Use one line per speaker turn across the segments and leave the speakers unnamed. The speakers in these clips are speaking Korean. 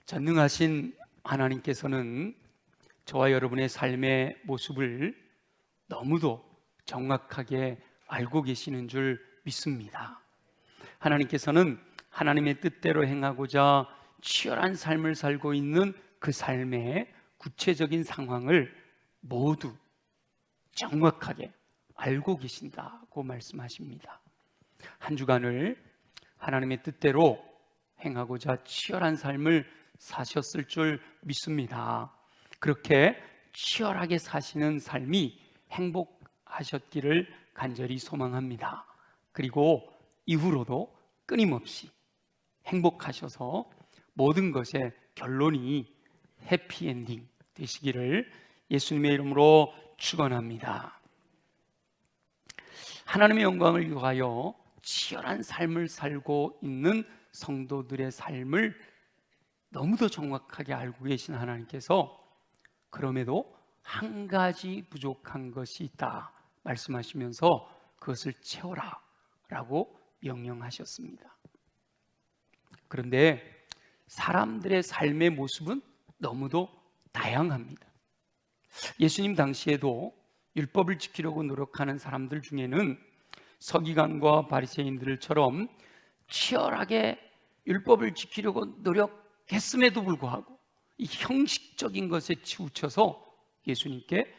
전능하신 하나님께서는 저와 여러분의 삶의 모습을 너무도 정확하게 알고 계시는 줄 믿습니다. 하나님께서는 하나님의 뜻대로 행하고자 치열한 삶을 살고 있는 그 삶의 구체적인 상황을 모두 정확하게 알고 계신다고 말씀하십니다. 한 주간을 하나님의 뜻대로 행하고자 치열한 삶을 사셨을 줄 믿습니다. 그렇게 치열하게 사시는 삶이 행복하셨기를 간절히 소망합니다. 그리고 이후로도 끊임없이 행복하셔서 모든 것의 결론이 해피엔딩 되시기를 예수님의 이름으로 축원합니다. 하나님의 영광을 위하여 치열한 삶을 살고 있는 성도들의 삶을 너무도 정확하게 알고 계신 하나님께서 그럼에도 한 가지 부족한 것이 있다 말씀하시면서 그것을 채워라 라고 명령하셨습니다. 그런데 사람들의 삶의 모습은 너무도 다양합니다. 예수님 당시에도 율법을 지키려고 노력하는 사람들 중에는 서기관과 바리새인들처럼 치열하게 율법을 지키려고 노력했음에도 불구하고 이 형식적인 것에 치우쳐서 예수님께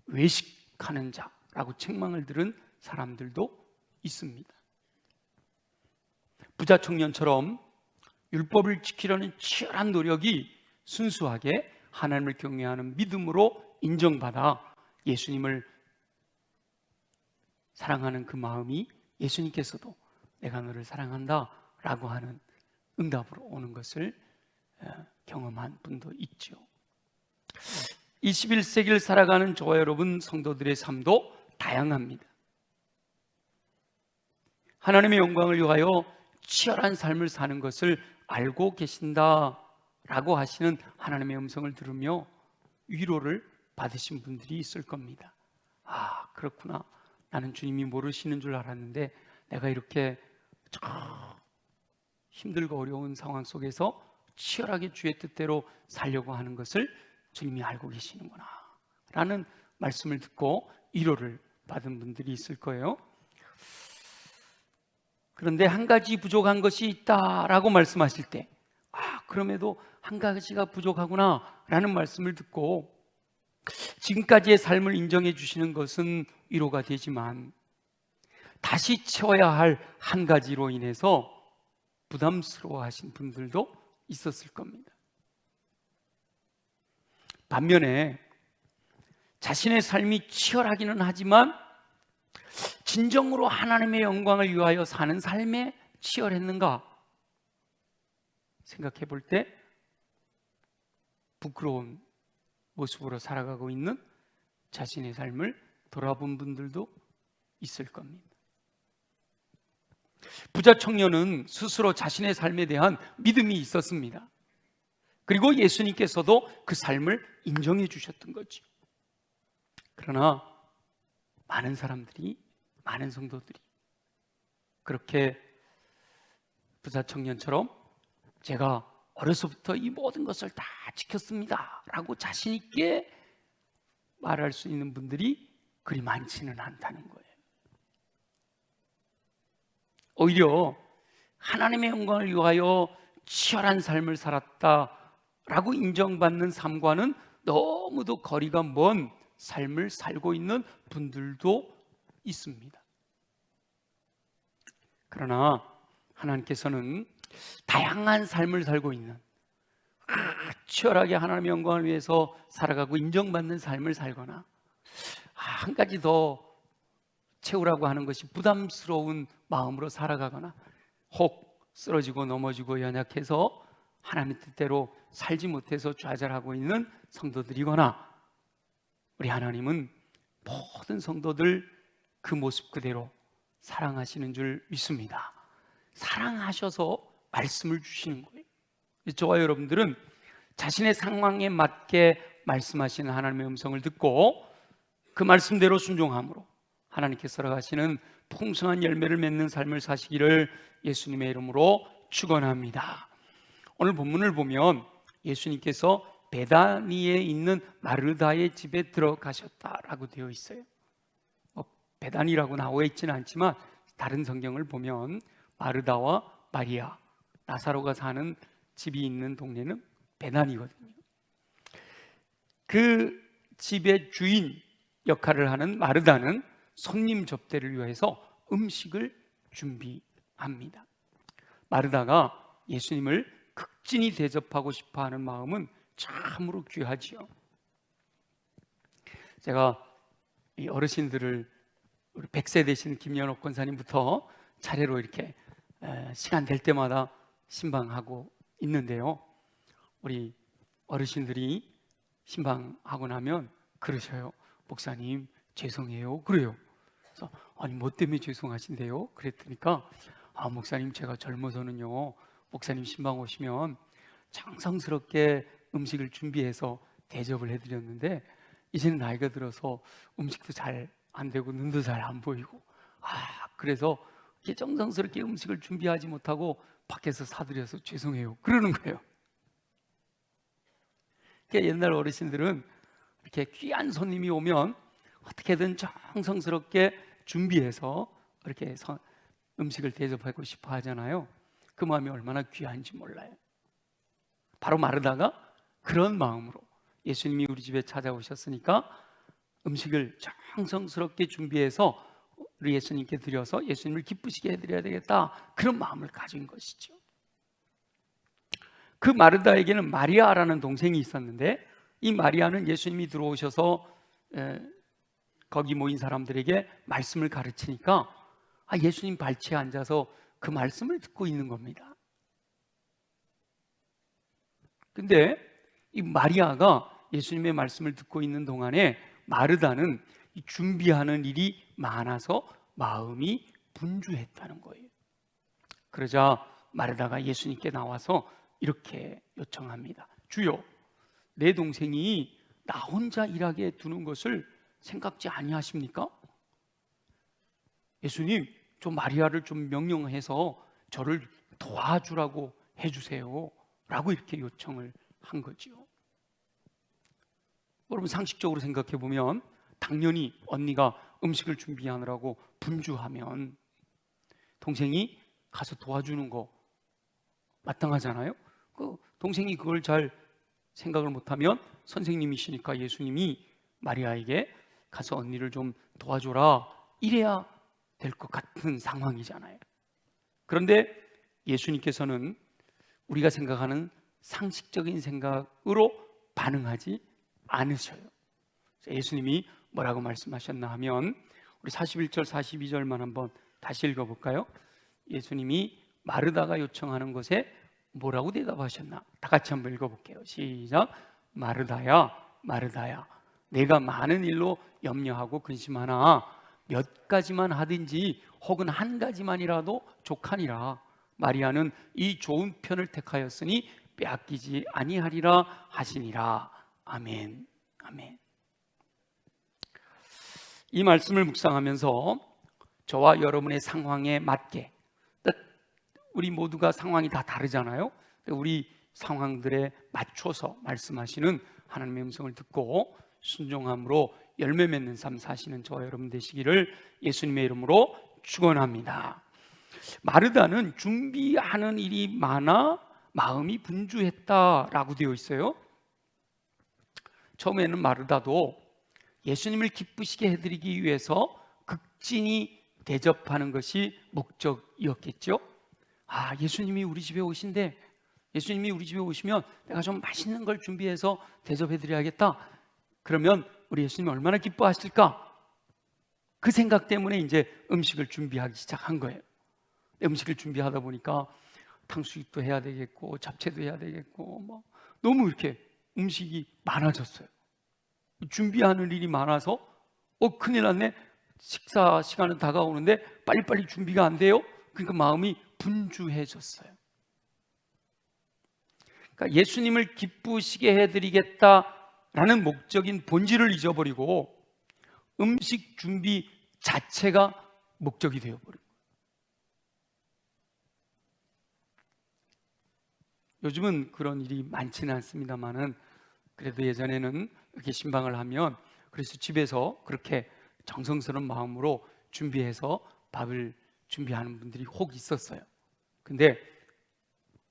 외식하는 자라고 책망을 들은 사람들도 있습니다. 부자 청년처럼 율법을 지키려는 치열한 노력이 순수하게 하나님을 경외하는 믿음으로 인정받아 예수님을 사랑하는 그 마음이 예수님께서도 내가 너를 사랑한다 라고 하는 응답으로 오는 것을 경험한 분도 있죠. 21세기를 살아가는 저와 여러분 성도들의 삶도 다양합니다. 하나님의 영광을 위하여 치열한 삶을 사는 것을 알고 계신다라고 하시는 하나님의 음성을 들으며 위로를 받으신 분들이 있을 겁니다. 아, 그렇구나. 나는 주님이 모르시는 줄 알았는데 내가 이렇게 힘들고 어려운 상황 속에서 치열하게 주의 뜻대로 살려고 하는 것을 주님이 알고 계시는구나 라는 말씀을 듣고 위로를 받은 분들이 있을 거예요. 그런데 한 가지 부족한 것이 있다라고 말씀하실 때 그럼에도 한 가지가 부족하구나 라는 말씀을 듣고 지금까지의 삶을 인정해 주시는 것은 위로가 되지만 다시 채워야 할 한 가지로 인해서 부담스러워 하신 분들도 있었을 겁니다. 반면에 자신의 삶이 치열하기는 하지만 진정으로 하나님의 영광을 위하여 사는 삶에 치열했는가 생각해 볼 때 부끄러운 모습으로 살아가고 있는 자신의 삶을 돌아본 분들도 있을 겁니다. 부자 청년은 스스로 자신의 삶에 대한 믿음이 있었습니다. 그리고 예수님께서도 그 삶을 인정해 주셨던 거죠. 그러나 많은 사람들이, 많은 성도들이 그렇게 부자 청년처럼 제가 어려서부터 이 모든 것을 다 지켰습니다 라고 자신 있게 말할 수 있는 분들이 그리 많지는 않다는 거예요. 오히려 하나님의 영광을 위하여 치열한 삶을 살았다라고 인정받는 삶과는 너무도 거리가 먼 삶을 살고 있는 분들도 있습니다. 그러나 하나님께서는 다양한 삶을 살고 있는 치열하게 하나님의 영광을 위해서 살아가고 인정받는 삶을 살거나 한 가지 더 채우라고 하는 것이 부담스러운 마음으로 살아가거나 혹 쓰러지고 넘어지고 연약해서 하나님의 뜻대로 살지 못해서 좌절하고 있는 성도들이거나 우리 하나님은 모든 성도들 그 모습 그대로 사랑하시는 줄 믿습니다. 사랑하셔서 말씀을 주시는 거예요. 저와 여러분들은 자신의 상황에 맞게 말씀하시는 하나님의 음성을 듣고 그 말씀대로 순종함으로 하나님께서 허락하시는 풍성한 열매를 맺는 삶을 사시기를 예수님의 이름으로 축원합니다. 오늘 본문을 보면 예수님께서 베다니에 있는 마르다의 집에 들어가셨다라고 되어 있어요. 베다니라고 나와 있지는 않지만 다른 성경을 보면 마르다와 마리아, 나사로가 사는 집이 있는 동네는 베다니거든요. 그 집의 주인 역할을 하는 마르다는 손님 접대를 위해서 음식을 준비합니다. 마르다가 예수님을 극진히 대접하고 싶어하는 마음은 참으로 귀하지요. 제가 이 어르신들을 우리 100세 되신 김연옥 권사님부터 차례로 이렇게 시간 될 때마다 신방하고 있는데요. 우리 어르신들이 신방하고 나면 그러셔요. 목사님 죄송해요. 그래요. 그래서 아니 뭐 때문에 죄송하신데요? 그랬더니까 목사님 제가 젊어서는요 목사님 신방 오시면 정성스럽게 음식을 준비해서 대접을 해드렸는데 이제는 나이가 들어서 음식도 잘 안 되고 눈도 잘 안 보이고 그래서 이렇게 정성스럽게 음식을 준비하지 못하고 밖에서 사드려서 죄송해요 그러는 거예요. 그러니까 옛날 어르신들은 이렇게 귀한 손님이 오면 어떻게든 정성스럽게 준비해서 이렇게 음식을 대접하고 싶어 하잖아요. 그 마음이 얼마나 귀한지 몰라요. 바로 마르다가 그런 마음으로 예수님이 우리 집에 찾아오셨으니까 음식을 정성스럽게 준비해서 우리 예수님께 드려서 예수님을 기쁘시게 해드려야 되겠다, 그런 마음을 가진 것이죠. 그 마르다에게는 마리아라는 동생이 있었는데 이 마리아는 예수님이 들어오셔서 거기 모인 사람들에게 말씀을 가르치니까 예수님 발치에 앉아서 그 말씀을 듣고 있는 겁니다. 근데 이 마리아가 예수님의 말씀을 듣고 있는 동안에 마르다는 준비하는 일이 많아서 마음이 분주했다는 거예요. 그러자 마르다가 예수님께 나와서 이렇게 요청합니다. 주여, 내 동생이 나 혼자 일하게 두는 것을 생각지 아니하십니까? 예수님, 좀 마리아를 좀 명령해서 저를 도와주라고 해주세요 라고 이렇게 요청을 한 거지요. 여러분 상식적으로 생각해 보면 당연히 언니가 음식을 준비하느라고 분주하면 동생이 가서 도와주는 거 마땅하잖아요. 그 동생이 그걸 잘 생각을 못하면 선생님이시니까 예수님이 마리아에게 가서 언니를 좀 도와줘라 이래야 될 것 같은 상황이잖아요. 그런데 예수님께서는 우리가 생각하는 상식적인 생각으로 반응하지 않으셔요. 예수님이 뭐라고 말씀하셨나 하면 우리 41절 42절만 한번 다시 읽어볼까요? 예수님이 마르다가 요청하는 것에 뭐라고 대답하셨나? 다 같이 한번 읽어볼게요. 시작. 마르다야, 마르다야, 내가 많은 일로 염려하고 근심하나 몇 가지만 하든지 혹은 한 가지만이라도 족하니라. 마리아는 이 좋은 편을 택하였으니 빼앗기지 아니하리라 하시니라. 아멘. 아멘. 이 말씀을 묵상하면서 저와 여러분의 상황에 맞게, 우리 모두가 상황이 다 다르잖아요. 우리 상황들에 맞춰서 말씀하시는 하나님의 음성을 듣고 순종함으로 열매 맺는 삶 사시는 저와 여러분 되시기를 예수님의 이름으로 축원합니다. 마르다는 준비하는 일이 많아 마음이 분주했다라고 되어 있어요. 처음에는 마르다도 예수님을 기쁘시게 해드리기 위해서 극진히 대접하는 것이 목적이었겠죠. 예수님이 우리 집에 오신대, 예수님이 우리 집에 오시면 내가 좀 맛있는 걸 준비해서 대접해드려야겠다. 그러면 우리 예수님이 얼마나 기뻐하실까? 그 생각 때문에 이제 음식을 준비하기 시작한 거예요. 음식을 준비하다 보니까 탕수육도 해야 되겠고 잡채도 해야 되겠고 너무 이렇게 음식이 많아졌어요. 준비하는 일이 많아서 큰일 났네, 식사 시간은 다가오는데 빨리빨리 준비가 안 돼요. 그러니까 마음이 분주해졌어요. 그러니까 예수님을 기쁘시게 해드리겠다라는 목적인 본질을 잊어버리고 음식 준비 자체가 목적이 되어버린 거예요. 요즘은 그런 일이 많지는 않습니다만은 그래도 예전에는 이렇게 신방을 하면 그래서 집에서 그렇게 정성스러운 마음으로 준비해서 밥을 준비하는 분들이 혹 있었어요. 근데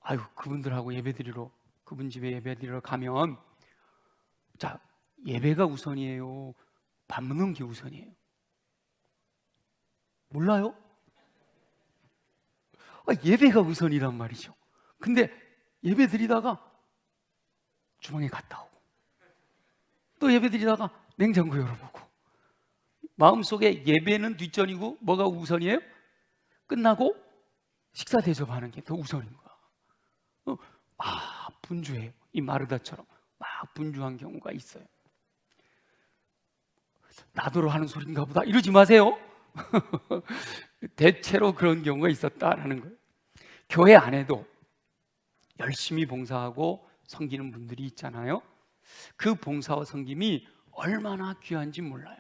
아유, 그분들하고 예배드리러, 그분 집에 예배드리러 가면 자, 예배가 우선이에요? 밥 먹는 게 우선이에요? 몰라요? 예배가 우선이란 말이죠. 근데 예배 드리다가 주방에 갔다 오고 또 예배 드리다가 냉장고 열어보고 마음속에 예배는 뒷전이고 뭐가 우선이에요? 끝나고 식사 대접하는 게 더 우선인 거야. 분주해요. 이 마르다처럼 막 분주한 경우가 있어요. 나더러 하는 소리인가 보다 이러지 마세요. 대체로 그런 경우가 있었다라는 거예요. 교회 안에도 열심히 봉사하고 섬기는 분들이 있잖아요. 그 봉사와 섬김이 얼마나 귀한지 몰라요.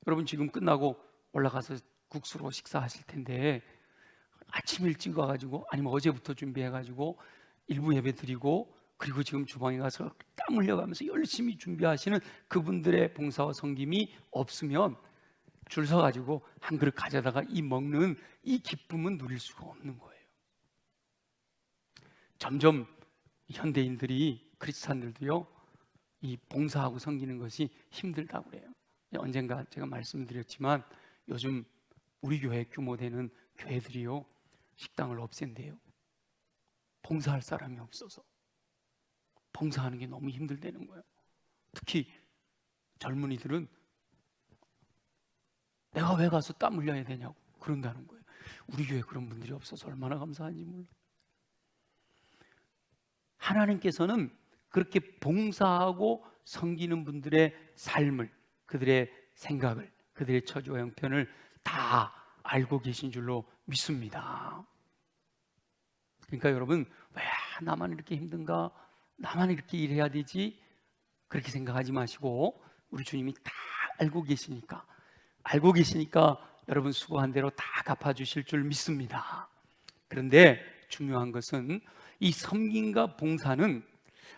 여러분 지금 끝나고 올라가서 국수로 식사하실 텐데 아침 일찍 와가지고 아니면 어제부터 준비해가지고 일부 예배 드리고 그리고 지금 주방에 가서 땀 흘려가면서 열심히 준비하시는 그분들의 봉사와 섬김이 없으면 줄 서가지고 한 그릇 가져다가 이 먹는 이 기쁨은 누릴 수가 없는 거예요. 점점 현대인들이 크리스찬들도요 이 봉사하고 섬기는 것이 힘들다고 그래요. 언젠가 제가 말씀드렸지만 요즘 우리 교회 규모 되는 교회들이요 식당을 없앤대요. 봉사할 사람이 없어서 봉사하는 게 너무 힘들다는 거예요. 특히 젊은이들은 내가 왜 가서 땀 흘려야 되냐고 그런다는 거예요. 우리 교회 그런 분들이 없어서 얼마나 감사한지 몰라요. 하나님께서는 그렇게 봉사하고 섬기는 분들의 삶을, 그들의 생각을, 그들의 처지와 형편을 다 알고 계신 줄로 믿습니다. 그러니까 여러분, 왜 나만 이렇게 힘든가? 나만 이렇게 일해야 되지? 그렇게 생각하지 마시고 우리 주님이 다 알고 계시니까 여러분 수고한 대로 다 갚아주실 줄 믿습니다. 그런데 중요한 것은 이 섬김과 봉사는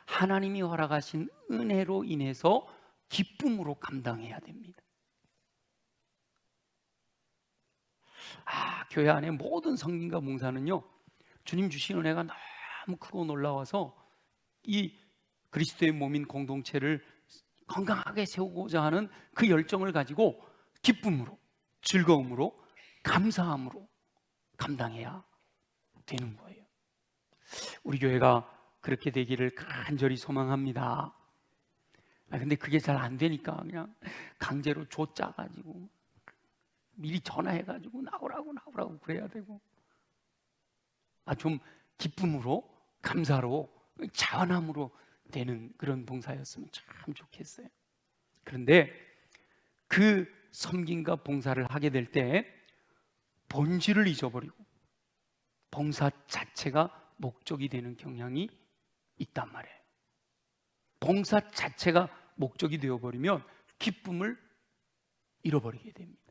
하나님이 허락하신 은혜로 인해서 기쁨으로 감당해야 됩니다. 교회 안에 모든 섬김과 봉사는요 주님 주신 은혜가 너무 크고 놀라워서 이 그리스도의 몸인 공동체를 건강하게 세우고자 하는 그 열정을 가지고 기쁨으로, 즐거움으로, 감사함으로 감당해야 되는 거예요. 우리 교회가 그렇게 되기를 간절히 소망합니다. 근데 그게 잘 안 되니까 그냥 강제로 조짜가지고 미리 전화해가지고 나오라고 그래야 되고 좀 기쁨으로, 감사로, 자원함으로 되는 그런 봉사였으면 참 좋겠어요. 그런데 그 섬김과 봉사를 하게 될 때 본질을 잊어버리고 봉사 자체가 목적이 되는 경향이 있단 말이에요. 봉사 자체가 목적이 되어버리면 기쁨을 잃어버리게 됩니다.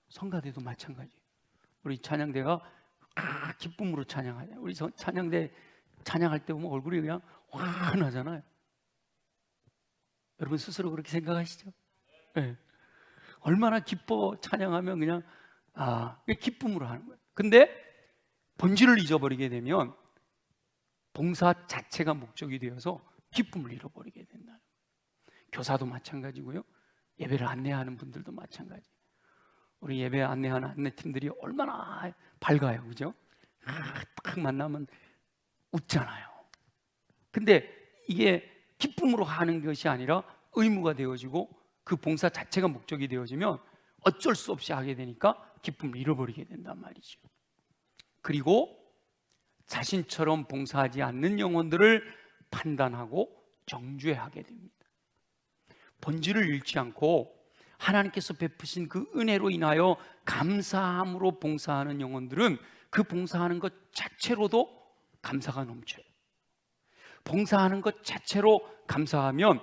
성가대도 마찬가지예요. 우리 찬양대가 기쁨으로 찬양하냐. 우리 찬양대 찬양할 때 보면 얼굴이 그냥 환하잖아요. 여러분 스스로 그렇게 생각하시죠? 네. 얼마나 기뻐 찬양하면 그냥 기쁨으로 하는 거예요. 근데 본질을 잊어버리게 되면 봉사 자체가 목적이 되어서 기쁨을 잃어버리게 된다는 거예요. 교사도 마찬가지고요. 예배를 안내하는 분들도 마찬가지. 우리 예배 안내하는 안내팀들이 얼마나 밝아요, 그죠? 딱 만나면 웃잖아요. 근데 이게 기쁨으로 하는 것이 아니라 의무가 되어지고 그 봉사 자체가 목적이 되어지면 어쩔 수 없이 하게 되니까 기쁨을 잃어버리게 된단 말이죠. 그리고 자신처럼 봉사하지 않는 영혼들을 판단하고 정죄하게 됩니다. 본질을 잃지 않고 하나님께서 베푸신 그 은혜로 인하여 감사함으로 봉사하는 영혼들은 그 봉사하는 것 자체로도 감사가 넘쳐요. 봉사하는 것 자체로 감사하면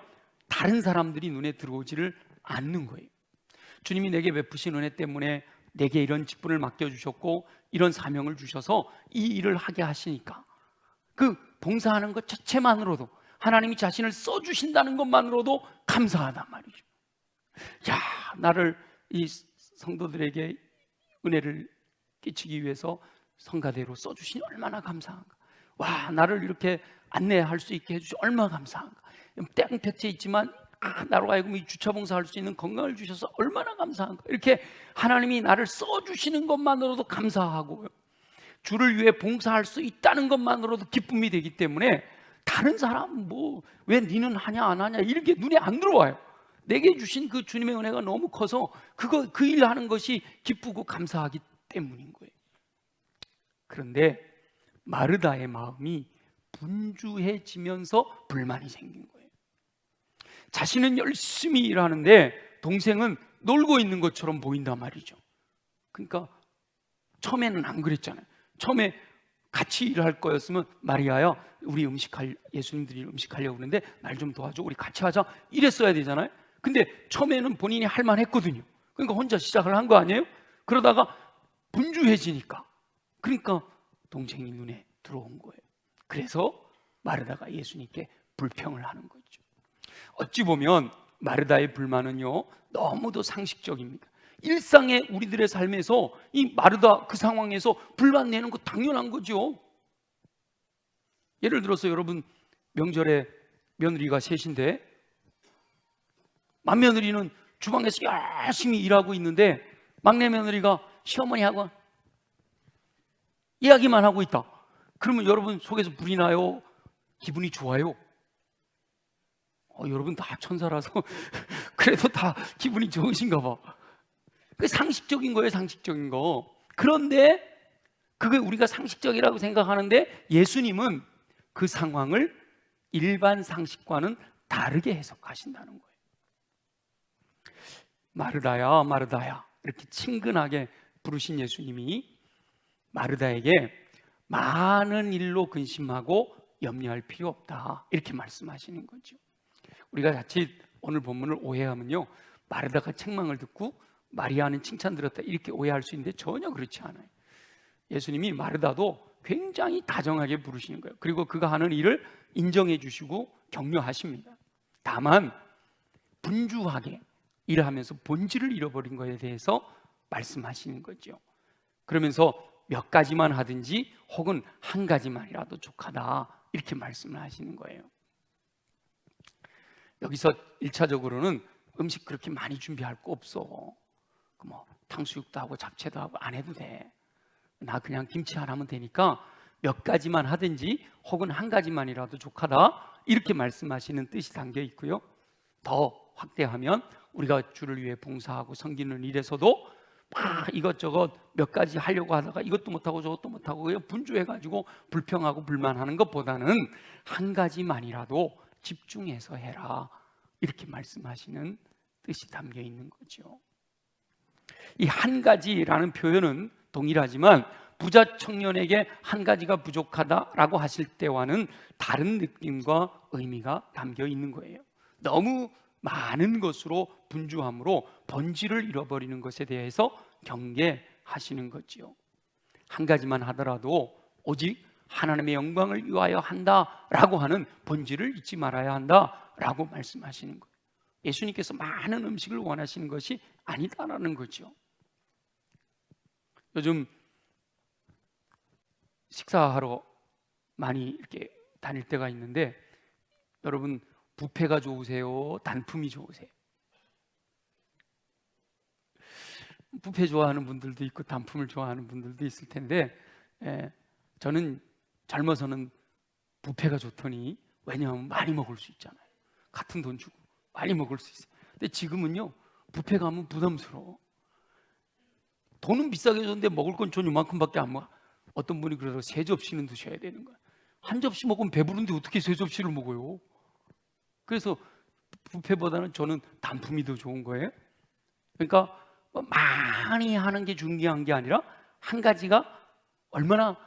다른 사람들이 눈에 들어오지를 않는 거예요. 주님이 내게 베푸신 은혜 때문에 내게 이런 직분을 맡겨주셨고 이런 사명을 주셔서 이 일을 하게 하시니까 그 봉사하는 것 자체만으로도, 하나님이 자신을 써주신다는 것만으로도 감사하단 말이죠. 야, 나를 이 성도들에게 은혜를 끼치기 위해서 성가대로 써주시니 얼마나 감사한가. 와, 나를 이렇게 안내할 수 있게 해주시 얼마나 감사한가. 땡볕에 있지만 나로 하여금 이 주차 봉사할 수 있는 건강을 주셔서 얼마나 감사한가. 이렇게 하나님이 나를 써주시는 것만으로도 감사하고요, 주를 위해 봉사할 수 있다는 것만으로도 기쁨이 되기 때문에 다른 사람 뭐 왜 니는 하냐 안 하냐 이렇게 눈에 안 들어와요. 내게 주신 그 주님의 은혜가 너무 커서 그 일 하는 것이 기쁘고 감사하기 때문인 거예요. 그런데 마르다의 마음이 분주해지면서 불만이 생긴 거예요. 자신은 열심히 일하는데 동생은 놀고 있는 것처럼 보인단 말이죠. 그러니까 처음에는 안 그랬잖아요. 처음에 같이 일할 거였으면 마리아야, 우리 예수님들이 음식하려고 그러는데 날 좀 도와줘, 우리 같이 하자, 이랬어야 되잖아요. 근데 처음에는 본인이 할 만했거든요. 그러니까 혼자 시작을 한 거 아니에요? 그러다가 분주해지니까, 그러니까 동생이 눈에 들어온 거예요. 그래서 마르다가 예수님께 불평을 하는 거죠. 어찌 보면 마르다의 불만은요, 너무도 상식적입니다. 일상의 우리들의 삶에서 이 마르다 그 상황에서 불만 내는 거 당연한 거죠. 예를 들어서 여러분, 명절에 며느리가 셋인데 맏며느리는 주방에서 열심히 일하고 있는데 막내 며느리가 시어머니하고 이야기만 하고 있다. 그러면 여러분 속에서 불이 나요? 기분이 좋아요? 여러분 다 천사라서 그래도 다 기분이 좋으신가 봐. 그 상식적인 거예요, 상식적인 거. 그런데 그게 우리가 상식적이라고 생각하는데 예수님은 그 상황을 일반 상식과는 다르게 해석하신다는 거예요. 마르다야, 마르다야, 이렇게 친근하게 부르신 예수님이 마르다에게 많은 일로 근심하고 염려할 필요 없다, 이렇게 말씀하시는 거죠. 우리가 자칫 오늘 본문을 오해하면요, 마르다가 책망을 듣고 마리아는 칭찬 들었다 이렇게 오해할 수 있는데 전혀 그렇지 않아요. 예수님이 마르다도 굉장히 다정하게 부르시는 거예요. 그리고 그가 하는 일을 인정해 주시고 격려하십니다. 다만 분주하게 일하면서 본질을 잃어버린 것에 대해서 말씀하시는 거죠. 그러면서 몇 가지만 하든지 혹은 한 가지만이라도 족하다, 이렇게 말씀을 하시는 거예요. 여기서 1차적으로는 음식 그렇게 많이 준비할 거 없어. 뭐 탕수육도 하고 잡채도 하고 안 해도 돼. 나 그냥 김치 하나면 되니까 몇 가지만 하든지 혹은 한 가지만이라도 족하다, 이렇게 말씀하시는 뜻이 담겨 있고요. 더 확대하면 우리가 주를 위해 봉사하고 섬기는 일에서도 막 이것저것 몇 가지 하려고 하다가 이것도 못하고 저것도 못하고 분주해가지고 불평하고 불만하는 것보다는 한 가지만이라도 집중해서 해라, 이렇게 말씀하시는 뜻이 담겨 있는 거죠. 이 한 가지라는 표현은 동일하지만 부자 청년에게 한 가지가 부족하다라고 하실 때와는 다른 느낌과 의미가 담겨 있는 거예요. 너무 많은 것으로 분주함으로 본질을 잃어버리는 것에 대해서 경계하시는 거지요. 한 가지만 하더라도 오직 하나님의 영광을 위하여 한다라고 하는 본질을 잊지 말아야 한다라고 말씀하시는 거예요. 예수님께서 많은 음식을 원하시는 것이 아니다라는 거죠. 요즘 식사하러 많이 이렇게 다닐 때가 있는데, 여러분 뷔페가 좋으세요? 단품이 좋으세요? 뷔페 좋아하는 분들도 있고 단품을 좋아하는 분들도 있을 텐데, 저는 젊어서는 뷔페가 좋더니, 왜냐하면 많이 먹을 수 있잖아요. 같은 돈 주고 많이 먹을 수 있어요. 근데 지금은요, 뷔페 가면 부담스러워. 돈은 비싸게 줬는데 먹을 건 전 이만큼밖에 안 먹어. 어떤 분이 그래서 3접시는 드셔야 되는 거야. 한 접시 먹으면 배부른데 어떻게 3접시를 먹어요? 그래서 뷔페보다는 저는 단품이 더 좋은 거예요. 그러니까 많이 하는 게 중요한 게 아니라 한 가지가 얼마나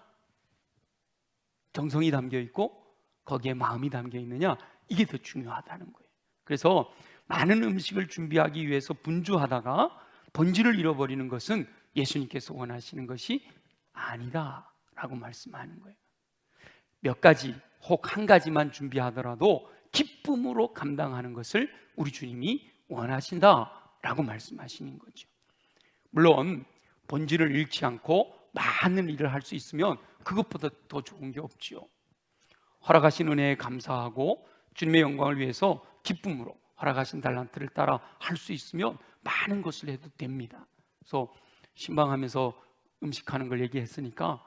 정성이 담겨 있고 거기에 마음이 담겨 있느냐, 이게 더 중요하다는 거예요. 그래서 많은 음식을 준비하기 위해서 분주하다가 본질을 잃어버리는 것은 예수님께서 원하시는 것이 아니다라고 말씀하는 거예요. 몇 가지 혹 한 가지만 준비하더라도 기쁨으로 감당하는 것을 우리 주님이 원하신다라고 말씀하시는 거죠. 물론 본질을 잃지 않고 많은 일을 할 수 있으면 그것보다 더 좋은 게 없지요. 허락하신 은혜에 감사하고 주님의 영광을 위해서 기쁨으로 허락하신 달란트를 따라 할 수 있으면 많은 것을 해도 됩니다. 그래서 신방하면서 음식하는 걸 얘기했으니까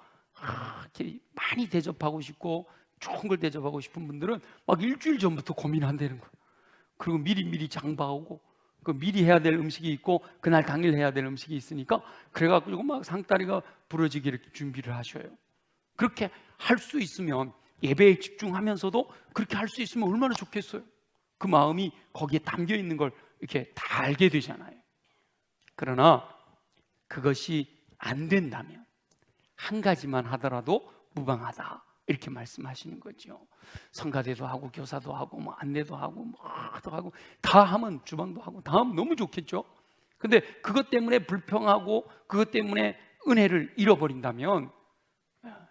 이렇게 많이 대접하고 싶고 좋은 걸 대접하고 싶은 분들은 막 일주일 전부터 고민한다는 거예요. 그리고 미리 장봐오고 그 미리 해야 될 음식이 있고 그날 당일 해야 될 음식이 있으니까 그래가지고 막 상다리가 부러지게 이렇게 준비를 하셔요. 그렇게 할 수 있으면 예배에 집중하면서도 그렇게 할 수 있으면 얼마나 좋겠어요. 그 마음이 거기에 담겨 있는 걸 이렇게 다 알게 되잖아요. 그러나 그것이 안 된다면 한 가지만 하더라도 무방하다 이렇게 말씀하시는 거죠. 성가대도 하고 교사도 하고 뭐 안내도 하고 뭐도 하고 다 하면 주방도 하고 다 하면 너무 좋겠죠. 근데 그것 때문에 불평하고 그것 때문에 은혜를 잃어버린다면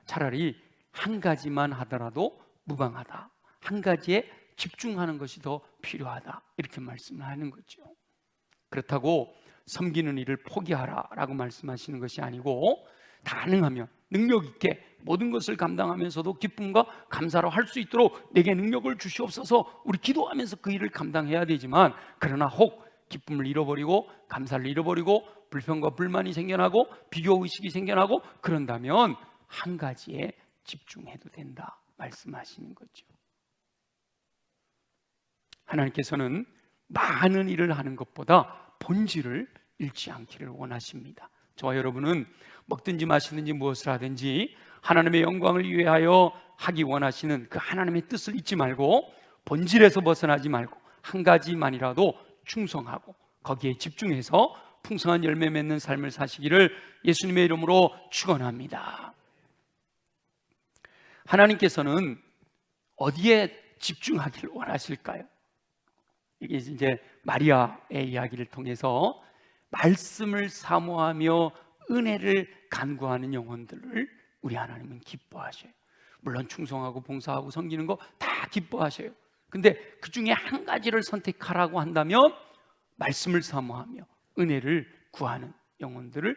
차라리 한 가지만 하더라도 무방하다, 한 가지에 집중하는 것이 더 필요하다 이렇게 말씀을 하는 거죠. 그렇다고 섬기는 일을 포기하라라고 말씀하시는 것이 아니고 가능하면 능력 있게 모든 것을 감당하면서도 기쁨과 감사로 할 수 있도록 내게 능력을 주시옵소서 우리 기도하면서 그 일을 감당해야 되지만 그러나 혹 기쁨을 잃어버리고 감사를 잃어버리고 불평과 불만이 생겨나고 비교의식이 생겨나고 그런다면 한 가지에 집중해도 된다 말씀하시는 거죠. 하나님께서는 많은 일을 하는 것보다 본질을 잃지 않기를 원하십니다. 저와 여러분은 먹든지 마시든지 무엇을 하든지 하나님의 영광을 위하여 하기 원하시는 그 하나님의 뜻을 잊지 말고 본질에서 벗어나지 말고 한 가지만이라도 충성하고 거기에 집중해서 풍성한 열매 맺는 삶을 사시기를 예수님의 이름으로 축원합니다. 하나님께서는 어디에 집중하기를 원하실까요? 이게 이제 마리아의 이야기를 통해서 말씀을 사모하며 은혜를 간구하는 영혼들을 우리 하나님은 기뻐하셔요. 물론 충성하고 봉사하고 섬기는 거 다 기뻐하셔요. 근데 그 중에 한 가지를 선택하라고 한다면 말씀을 사모하며 은혜를 구하는 영혼들을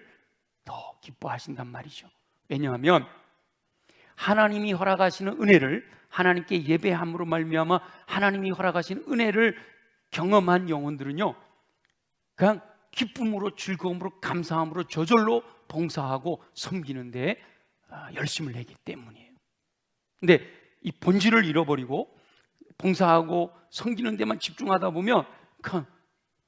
더 기뻐하신단 말이죠. 왜냐하면 하나님이 허락하시는 은혜를 하나님께 예배함으로 말미암아 하나님이 허락하신 은혜를 경험한 영혼들은요 그냥 기쁨으로 즐거움으로 감사함으로 저절로 봉사하고 섬기는 데 열심을 내기 때문이에요. 근데 이 본질을 잃어버리고 봉사하고 섬기는 데만 집중하다 보면 그냥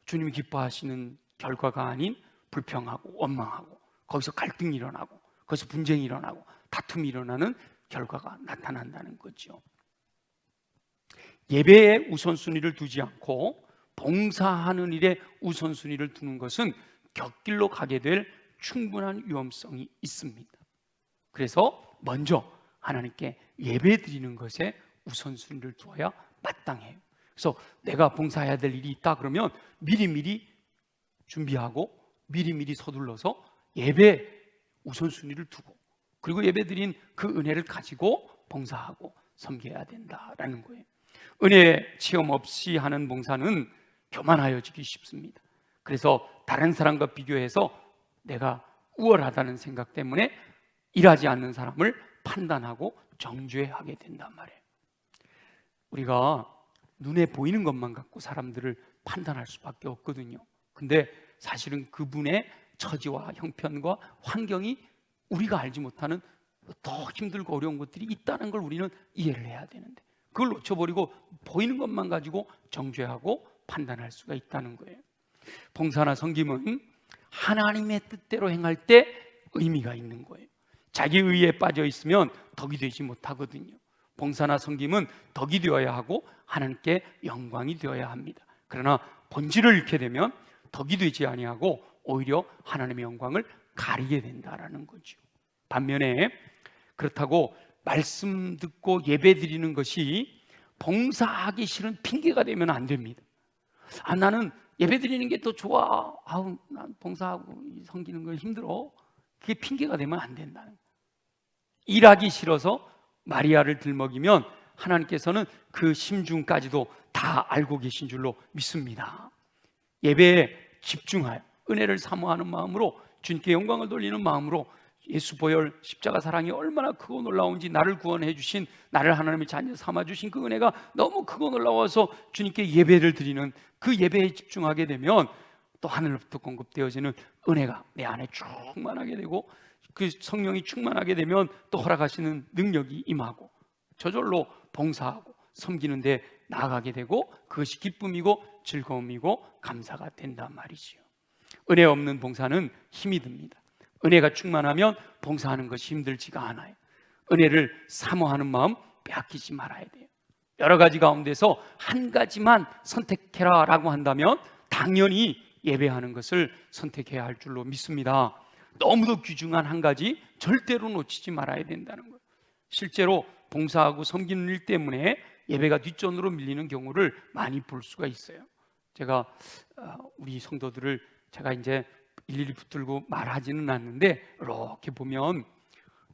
주님이 기뻐하시는 결과가 아닌 불평하고 원망하고 거기서 갈등이 일어나고 거기서 분쟁이 일어나고 다툼이 일어나는 결과가 나타난다는 거죠. 예배에 우선순위를 두지 않고 봉사하는 일에 우선순위를 두는 것은 곁길로 가게 될 충분한 위험성이 있습니다. 그래서 먼저 하나님께 예배 드리는 것에 우선순위를 두어야 마땅해요. 그래서 내가 봉사해야 될 일이 있다 그러면 미리미리 준비하고 미리미리 서둘러서 예배 우선순위를 두고 그리고 예배 드린 그 은혜를 가지고 봉사하고 섬겨야 된다라는 거예요. 은혜 체험 없이 하는 봉사는 교만하여지기 쉽습니다. 그래서 다른 사람과 비교해서 내가 우월하다는 생각 때문에 일하지 않는 사람을 판단하고 정죄하게 된단 말이에요. 우리가 눈에 보이는 것만 갖고 사람들을 판단할 수밖에 없거든요. 근데 사실은 그분의 처지와 형편과 환경이 우리가 알지 못하는 더 힘들고 어려운 것들이 있다는 걸 우리는 이해를 해야 되는데 그걸 놓쳐버리고 보이는 것만 가지고 정죄하고 판단할 수가 있다는 거예요. 봉사나 섬김은 하나님의 뜻대로 행할 때 의미가 있는 거예요. 자기 의에 빠져 있으면 덕이 되지 못하거든요. 봉사나 섬김은 덕이 되어야 하고 하나님께 영광이 되어야 합니다. 그러나 본질을 잃게 되면 덕이 되지 아니하고 오히려 하나님의 영광을 가리게 된다라는 거죠. 반면에 그렇다고 말씀 듣고 예배 드리는 것이 봉사하기 싫은 핑계가 되면 안 됩니다. 나는 예배 드리는 게 더 좋아. 난 봉사하고 섬기는 거 힘들어. 그게 핑계가 되면 안 된다는 거예요. 일하기 싫어서 마리아를 들먹이면 하나님께서는 그 심중까지도 다 알고 계신 줄로 믿습니다. 예배에 집중하여 은혜를 사모하는 마음으로, 주님께 영광을 돌리는 마음으로, 예수 보혈 십자가 사랑이 얼마나 크고 놀라운지, 나를 구원해 주신, 나를 하나님의 자녀 삼아 주신 그 은혜가 너무 크고 놀라워서 주님께 예배를 드리는 그 예배에 집중하게 되면 또 하늘로부터 공급되어지는 은혜가 내 안에 충만하게 되고, 그 성령이 충만하게 되면 또 허락하시는 능력이 임하고 저절로 봉사하고 섬기는 데 나아가게 되고, 그것이 기쁨이고 즐거움이고 감사가 된단 말이지요. 은혜 없는 봉사는 힘이 듭니다. 은혜가 충만하면 봉사하는 것이 힘들지가 않아요. 은혜를 사모하는 마음 빼앗기지 말아야 돼요. 여러 가지 가운데서 한 가지만 선택해라 라고 한다면 당연히 예배하는 것을 선택해야 할 줄로 믿습니다. 너무도 귀중한 한 가지 절대로 놓치지 말아야 된다는 거예요. 실제로 봉사하고 섬기는 일 때문에 예배가 뒷전으로 밀리는 경우를 많이 볼 수가 있어요. 제가 우리 성도들을 제가 이제 일일이 붙들고 말하지는 않는데, 이렇게 보면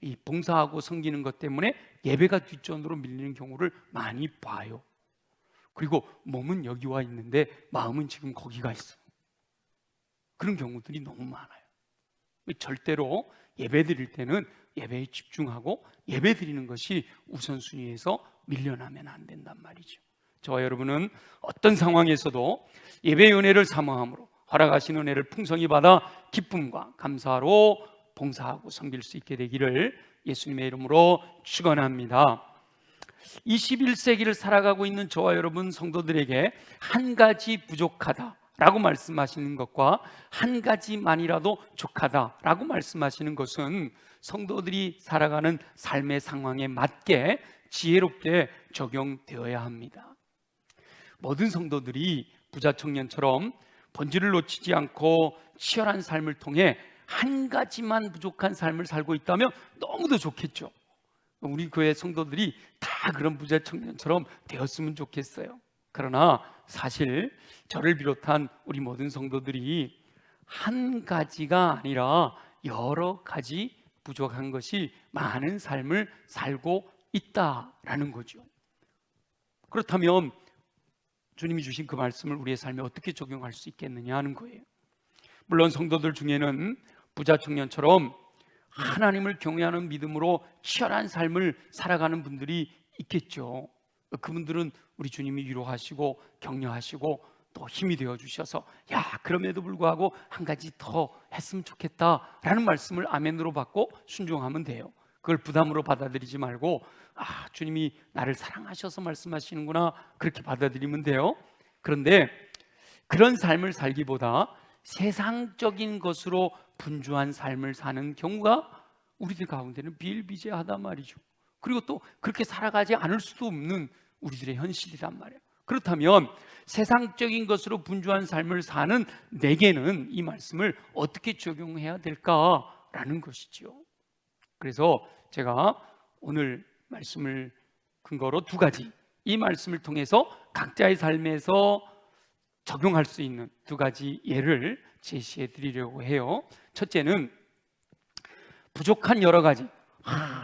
이 봉사하고 섬기는 것 때문에 예배가 뒷전으로 밀리는 경우를 많이 봐요. 그리고 몸은 여기 와 있는데 마음은 지금 거기가 있어요. 그런 경우들이 너무 많아요. 절대로 예배 드릴 때는 예배에 집중하고 예배 드리는 것이 우선순위에서 밀려나면 안 된단 말이죠. 저와 여러분은 어떤 상황에서도 예배의 은혜를 사모함으로 허락하신 은혜를 풍성히 받아 기쁨과 감사로 봉사하고 섬길 수 있게 되기를 예수님의 이름으로 축원합니다. 21세기를 살아가고 있는 저와 여러분 성도들에게 한 가지 부족하다라고 말씀하시는 것과 한 가지만이라도 족하다라고 말씀하시는 것은 성도들이 살아가는 삶의 상황에 맞게 지혜롭게 적용되어야 합니다. 모든 성도들이 부자 청년처럼 본질을 놓치지 않고 치열한 삶을 통해 한 가지만 부족한 삶을 살고 있다면 너무도 좋겠죠. 우리 교회 성도들이 다 그런 부자 청년처럼 되었으면 좋겠어요. 그러나 사실 저를 비롯한 우리 모든 성도들이 한 가지가 아니라 여러 가지 부족한 것이 많은 삶을 살고 있다라는 거죠. 그렇다면 주님이 주신 그 말씀을 우리의 삶에 어떻게 적용할 수 있겠느냐 하는 거예요. 물론 성도들 중에는 부자 청년처럼 하나님을 경외하는 믿음으로 치열한 삶을 살아가는 분들이 있겠죠. 그분들은 우리 주님이 위로하시고 격려하시고 또 힘이 되어 주셔서, 야, 그럼에도 불구하고 한 가지 더 했으면 좋겠다라는 말씀을 아멘으로 받고 순종하면 돼요. 그걸 부담으로 받아들이지 말고, 아, 주님이 나를 사랑하셔서 말씀하시는구나, 그렇게 받아들이면 돼요. 그런데 그런 삶을 살기보다 세상적인 것으로 분주한 삶을 사는 경우가 우리들 가운데는 비일비재하다 말이죠. 그리고 또 그렇게 살아가지 않을 수도 없는 우리들의 현실이란 말이에요. 그렇다면 세상적인 것으로 분주한 삶을 사는 내게는 이 말씀을 어떻게 적용해야 될까라는 것이죠. 그래서 제가 오늘 말씀을 근거로 두 가지, 이 말씀을 통해서 각자의 삶에서 적용할 수 있는 두 가지 예를 제시해 드리려고 해요. 첫째는 부족한 여러 가지,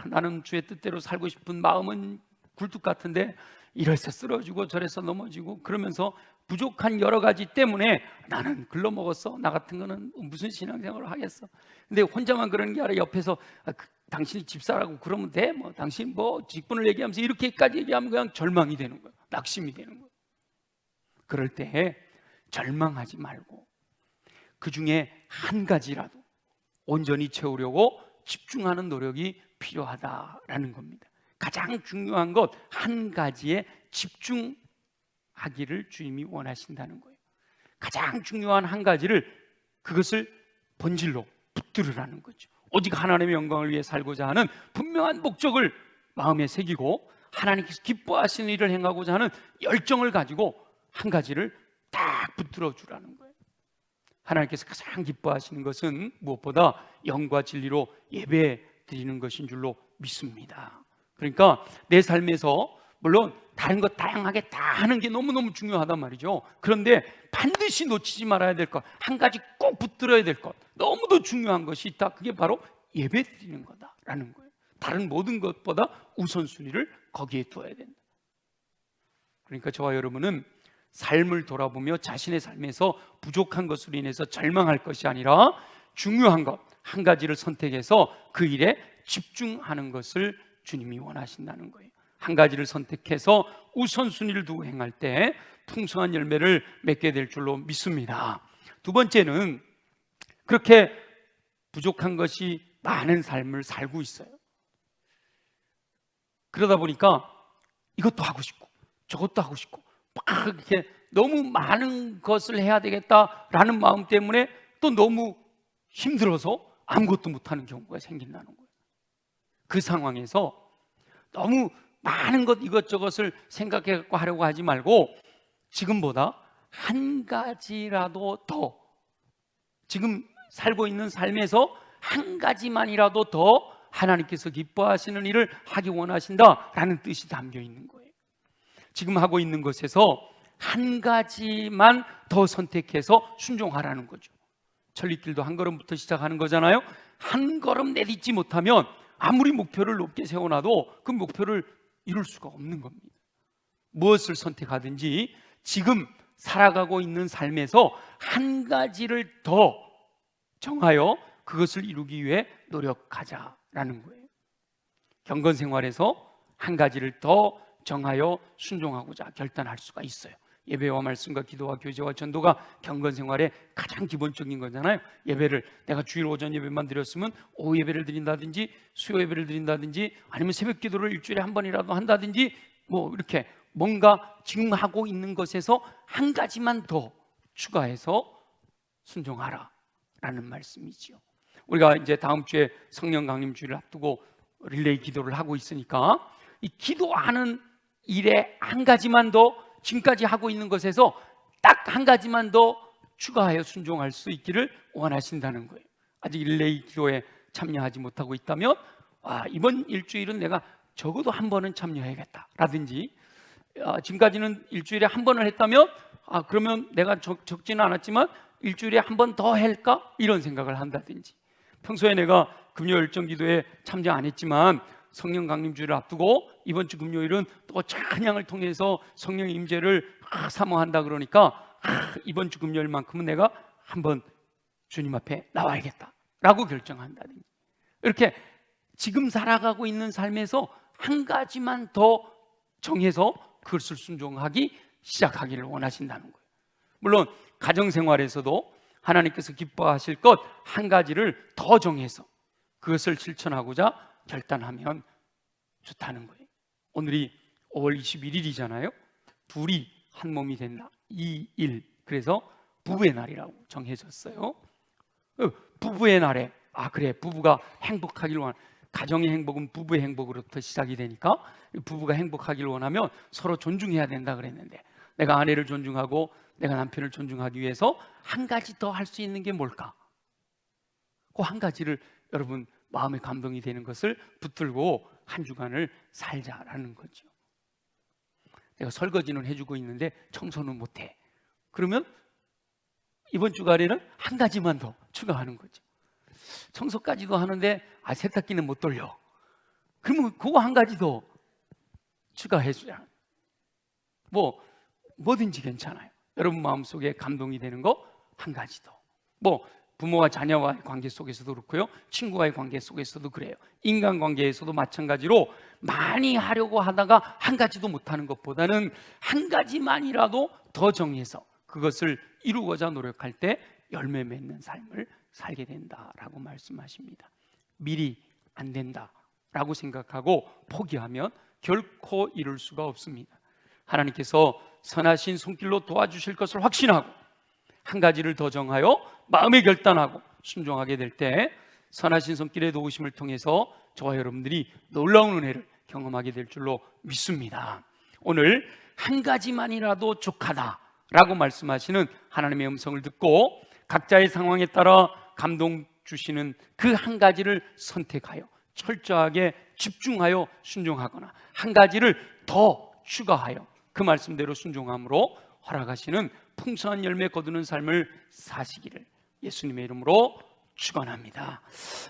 나는 주의 뜻대로 살고 싶은 마음은 굴뚝 같은데 이래서 쓰러지고 저래서 넘어지고 그러면서 부족한 여러 가지 때문에 나는 글러먹었어, 나 같은 거는 무슨 신앙생활을 하겠어. 근데 혼자만 그러는 게 아니라 옆에서 당신이 집사라고 그러면 돼? 뭐 당신 뭐 직분을 얘기하면서 이렇게까지 얘기하면 그냥 절망이 되는 거예요. 낙심이 되는 거예요. 그럴 때 절망하지 말고 그 중에 한 가지라도 온전히 채우려고 집중하는 노력이 필요하다라는 겁니다. 가장 중요한 것 한 가지에 집중하기를 주님이 원하신다는 거예요. 가장 중요한 한 가지를, 그것을 본질로 붙들으라는 거죠. 오직 하나님의 영광을 위해 살고자 하는 분명한 목적을 마음에 새기고 하나님께서 기뻐하시는 일을 행하고자 하는 열정을 가지고 한 가지를 딱 붙들어 주라는 거예요. 하나님께서 가장 기뻐하시는 것은 무엇보다 영과 진리로 예배 드리는 것인 줄로 믿습니다. 그러니까 내 삶에서 물론 다른 것 다양하게 다 하는 게 너무너무 중요하단 말이죠. 그런데 반드시 놓치지 말아야 될 것, 한 가지 꼭 붙들어야 될 것, 너무도 중요한 것이 있다. 그게 바로 예배 드리는 거다라는 거예요. 다른 모든 것보다 우선순위를 거기에 두어야 된다. 그러니까 저와 여러분은 삶을 돌아보며 자신의 삶에서 부족한 것으로 인해서 절망할 것이 아니라 중요한 것 한 가지를 선택해서 그 일에 집중하는 것을 주님이 원하신다는 거예요. 한 가지를 선택해서 우선순위를 두고 행할 때 풍성한 열매를 맺게 될 줄로 믿습니다. 두 번째는 그렇게 부족한 것이 많은 삶을 살고 있어요. 그러다 보니까 이것도 하고 싶고 저것도 하고 싶고 막 이렇게 너무 많은 것을 해야 되겠다라는 마음 때문에 또 너무 힘들어서 아무것도 못하는 경우가 생긴다는 거예요. 그 상황에서 너무 많은 것 이것저것을 생각해 갖고 하려고 하지 말고 지금보다 한 가지라도 더, 지금 살고 있는 삶에서 한 가지만이라도 더 하나님께서 기뻐하시는 일을 하기 원하신다라는 뜻이 담겨 있는 거예요. 지금 하고 있는 것에서 한 가지만 더 선택해서 순종하라는 거죠. 천리길도 한 걸음부터 시작하는 거잖아요. 한 걸음 내딛지 못하면 아무리 목표를 높게 세워놔도 그 목표를 이룰 수가 없는 겁니다. 무엇을 선택하든지 지금 살아가고 있는 삶에서 한 가지를 더 정하여 그것을 이루기 위해 노력하자라는 거예요. 경건 생활에서 한 가지를 더 정하여 순종하고자 결단할 수가 있어요. 예배와 말씀과 기도와 교제와 전도가 경건 생활의 가장 기본적인 거잖아요. 예배를 내가 주일 오전 예배만 드렸으면 오후 예배를 드린다든지 수요 예배를 드린다든지 아니면 새벽 기도를 일주일에 한 번이라도 한다든지 뭐 이렇게 뭔가 지금 하고 있는 것에서 한 가지만 더 추가해서 순종하라 라는 말씀이지요. 우리가 이제 다음 주에 성령 강림 주일을 앞두고 릴레이 기도를 하고 있으니까 이 기도하는 일에 한 가지만 더 지금까지 하고 있는 것에서 딱 한 가지만 더 추가하여 순종할 수 있기를 원하신다는 거예요. 아직 릴레이 기도에 참여하지 못하고 있다면 이번 일주일은 내가 적어도 한 번은 참여해야겠다 라든지 지금까지는 일주일에 한 번을 했다면 그러면 내가 적지는 않았지만 일주일에 한 번 더 할까? 이런 생각을 한다든지 평소에 내가 금요 열정 기도에 참여 안 했지만 성령 강림주의를 앞두고 이번 주 금요일은 또 찬양을 통해서 성령의 임재를 사모한다 그러니까 이번 주 금요일만큼은 내가 한번 주님 앞에 나와야겠다 라고 결정한다든지 이렇게 지금 살아가고 있는 삶에서 한 가지만 더 정해서 그것을 순종하기 시작하기를 원하신다는 거예요. 물론 가정생활에서도 하나님께서 기뻐하실 것 한 가지를 더 정해서 그것을 실천하고자 결단하면 좋다는 거예요. 오늘이 5월 21일이잖아요. 둘이 한 몸이 된다. 2일. 그래서 부부의 날이라고 정해졌어요. 부부의 날에 그래 부부가 행복하기를 원하는 가정의 행복은 부부의 행복으로부터 시작이 되니까 부부가 행복하기를 원하면 서로 존중해야 된다 그랬는데 내가 아내를 존중하고 내가 남편을 존중하기 위해서 한 가지 더 할 수 있는 게 뭘까? 그 한 가지를 여러분 마음에 감동이 되는 것을 붙들고 한 주간을 살자라는 거죠. 내가 설거지는 해주고 있는데 청소는 못해. 그러면 이번 주간에는 한 가지만 더 추가하는 거죠. 청소까지도 하는데 세탁기는 못 돌려. 그러면 그거 한 가지 더 추가해주자. 뭐든지 괜찮아요. 여러분 마음속에 감동이 되는 거 한 가지 더. 부모와 자녀와의 관계 속에서도 그렇고요. 친구와의 관계 속에서도 그래요. 인간관계에서도 마찬가지로 많이 하려고 하다가 한 가지도 못하는 것보다는 한 가지만이라도 더 정해서 그것을 이루고자 노력할 때 열매 맺는 삶을 살게 된다라고 말씀하십니다. 미리 안 된다라고 생각하고 포기하면 결코 이룰 수가 없습니다. 하나님께서 선하신 손길로 도와주실 것을 확신하고 한 가지를 더 정하여 마음에 결단하고 순종하게 될 때 선하신 손길의 도우심을 통해서 저와 여러분들이 놀라운 은혜를 경험하게 될 줄로 믿습니다. 오늘 한 가지만이라도 족하다라고 말씀하시는 하나님의 음성을 듣고 각자의 상황에 따라 감동 주시는 그 한 가지를 선택하여 철저하게 집중하여 순종하거나 한 가지를 더 추가하여 그 말씀대로 순종함으로 허락하시는 풍성한 열매 거두는 삶을 사시기를 예수님의 이름으로 축원합니다.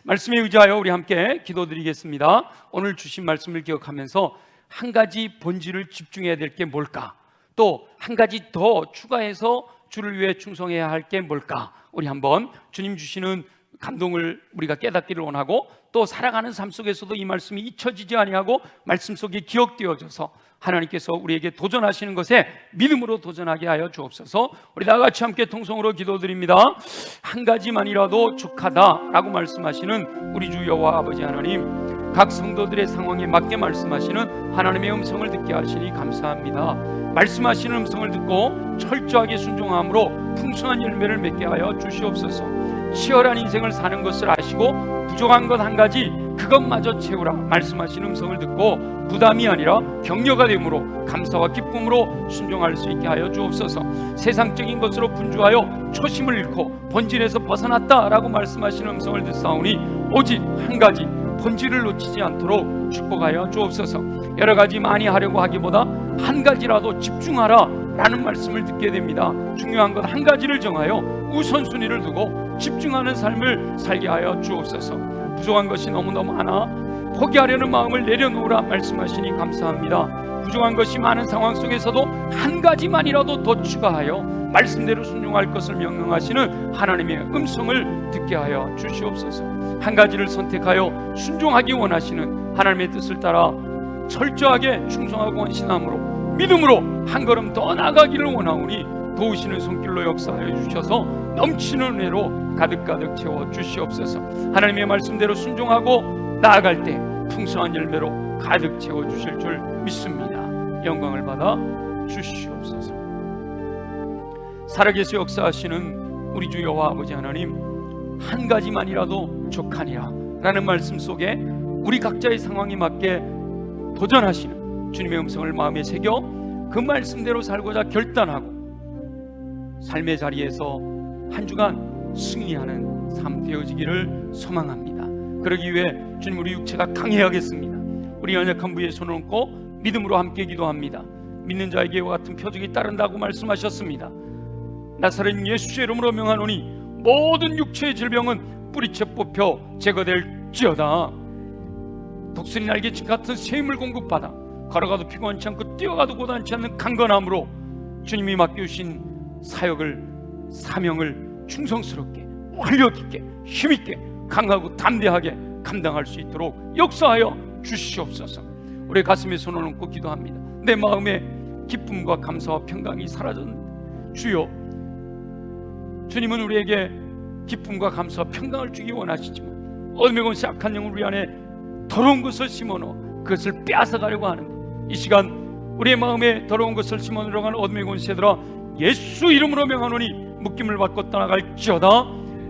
말씀에 의지하여 우리 함께 기도드리겠습니다. 오늘 주신 말씀을 기억하면서 한 가지 본질을 집중해야 될 게 뭘까? 또 한 가지 더 추가해서 주를 위해 충성해야 할 게 뭘까? 우리 한번 주님 주시는 감동을 우리가 깨닫기를 원하고, 또 살아가는 삶 속에서도 이 말씀이 잊혀지지 아니하고 말씀 속에 기억되어져서 하나님께서 우리에게 도전하시는 것에 믿음으로 도전하게 하여 주옵소서. 우리 다 같이 함께 통성으로 기도드립니다. 한 가지만이라도 족하다라고 말씀하시는 우리 주 여호와 아버지 하나님, 각 성도들의 상황에 맞게 말씀하시는 하나님의 음성을 듣게 하시니 감사합니다. 말씀하시는 음성을 듣고 철저하게 순종함으로 풍성한 열매를 맺게 하여 주시옵소서. 치열한 인생을 사는 것을 아시고 부족한 것 한 가지 그것마저 채우라 말씀하시는 음성을 듣고 부담이 아니라 격려가 되므로 감사와 기쁨으로 순종할 수 있게 하여 주옵소서. 세상적인 것으로 분주하여 초심을 잃고 본질에서 벗어났다라고 말씀하시는 음성을 듣사오니 오직 한 가지 본질을 놓치지 않도록 축복하여 주옵소서. 여러 가지 많이 하려고 하기보다 한 가지라도 집중하라 라는 말씀을 듣게 됩니다. 중요한 것 한 가지를 정하여 우선순위를 두고 집중하는 삶을 살게 하여 주옵소서. 부족한 것이 너무너무 많아 포기하려는 마음을 내려놓으라 말씀하시니 감사합니다. 부족한 것이 많은 상황 속에서도 한 가지만이라도 더 추가하여 말씀대로 순종할 것을 명령하시는 하나님의 음성을 듣게 하여 주시옵소서. 한 가지를 선택하여 순종하기 원하시는 하나님의 뜻을 따라 철저하게 충성하고 헌신함으로 믿음으로 한 걸음 더 나아가기를 원하오니 도우시는 손길로 역사하여 주셔서 넘치는 은혜로 가득가득 채워 주시옵소서. 하나님의 말씀대로 순종하고 나아갈 때 풍성한 열매로 가득 채워 주실 줄 믿습니다. 영광을 받아 주시옵소서. 살아계시 역사하시는 우리 주 여호와 아버지 하나님, 한 가지만이라도 족하니라 라는 말씀 속에 우리 각자의 상황에 맞게 도전하시는 주님의 음성을 마음에 새겨 그 말씀대로 살고자 결단하고 삶의 자리에서 한 주간 승리하는 삶 되어지기를 소망합니다. 그러기 위해 주님, 우리 육체가 강해야겠습니다. 우리 연약한 부위에 손을 얹고 믿음으로 함께 기도합니다. 믿는 자에게 이와 같은 표적이 따른다고 말씀하셨습니다. 나사렛 예수의 이름으로 명하노니 모든 육체의 질병은 뿌리채 뽑혀 제거될지어다. 독수리 날개짓 같은 새 힘을 공급받아 걸어가도 피곤치 않고 뛰어가도 고단치 않는 강건함으로 주님이 맡겨주신 사역을, 사명을 충성스럽게 활력 있게 힘있게 강하고 담대하게 감당할 수 있도록 역사하여 주시옵소서. 우리 가슴에 손을 얹고 기도합니다. 내 마음에 기쁨과 감사와 평강이 사라졌는데 주여, 주님은 우리에게 기쁨과 감사와 평강을 주기 원하시지만 어둠의 권세 악한 영을 우리 안에 더러운 것을 심어넣어 그것을 빼앗아가려고 하는데, 이 시간 우리의 마음에 더러운 것을 심어넣으려고 하는 어둠의 권세들아, 예수 이름으로 명하노니 묶임을 받고 떠나갈지어다.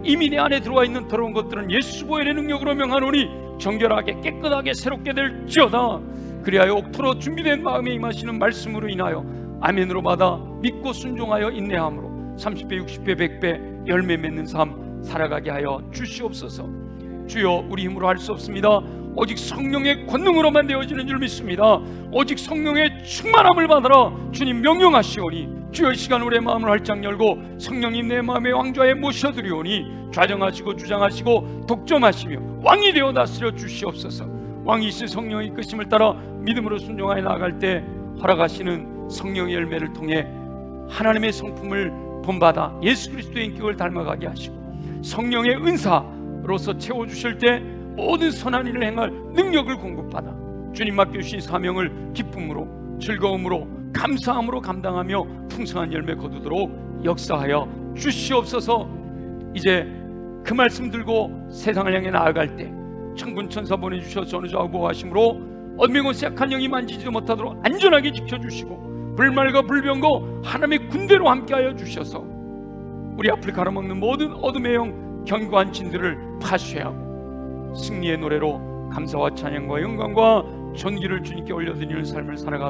이미 내 안에 들어와 있는 더러운 것들은 예수 보혈의 능력으로 명하노니 정결하게 깨끗하게 새롭게 될지어다. 그리하여 옥토로 준비된 마음에 임하시는 말씀으로 인하여 아멘으로 받아 믿고 순종하여 인내함으로 30배 60배 100배 열매 맺는 삶 살아가게 하여 주시옵소서. 주여, 우리 힘으로 할 수 없습니다. 오직 성령의 권능으로만 되어지는 줄 믿습니다. 오직 성령의 충만함을 받으라 주님 명령하시오니, 주여, 이 시간 우리의 마음을 활짝 열고 성령님 내 마음의 왕좌에 모셔드리오니 좌정하시고 주장하시고 독점하시며 왕이 되어 다스려 주시옵소서. 왕이신 성령의 이끄심을 따라 믿음으로 순종하여 나아갈 때 허락하시는 성령의 열매를 통해 하나님의 성품을 본받아 예수 그리스도의 인격을 닮아가게 하시고 성령의 은사로서 채워주실 때 모든 선한 일을 행할 능력을 공급받아 주님 맡겨주신 사명을 기쁨으로 즐거움으로 감사함으로 감당하며 풍성한 열매 거두도록 역사하여 주시옵소서. 이제 그 말씀 들고 세상을 향해 나아갈 때 천군 천사 보내주셔서 어느 좌우 보호하심으로 어둠의 권세 악한 영이 만지지도 못하도록 안전하게 지켜주시고 불말과 불병거 하나님의 군대로 함께하여 주셔서 우리 앞을 가로막는 모든 어둠의 영 견고한 진들을 파쇄하고 승리의 노래로 감사와 찬양과 영광과 존귀를 주님께 올려드리는 삶을 살아가도록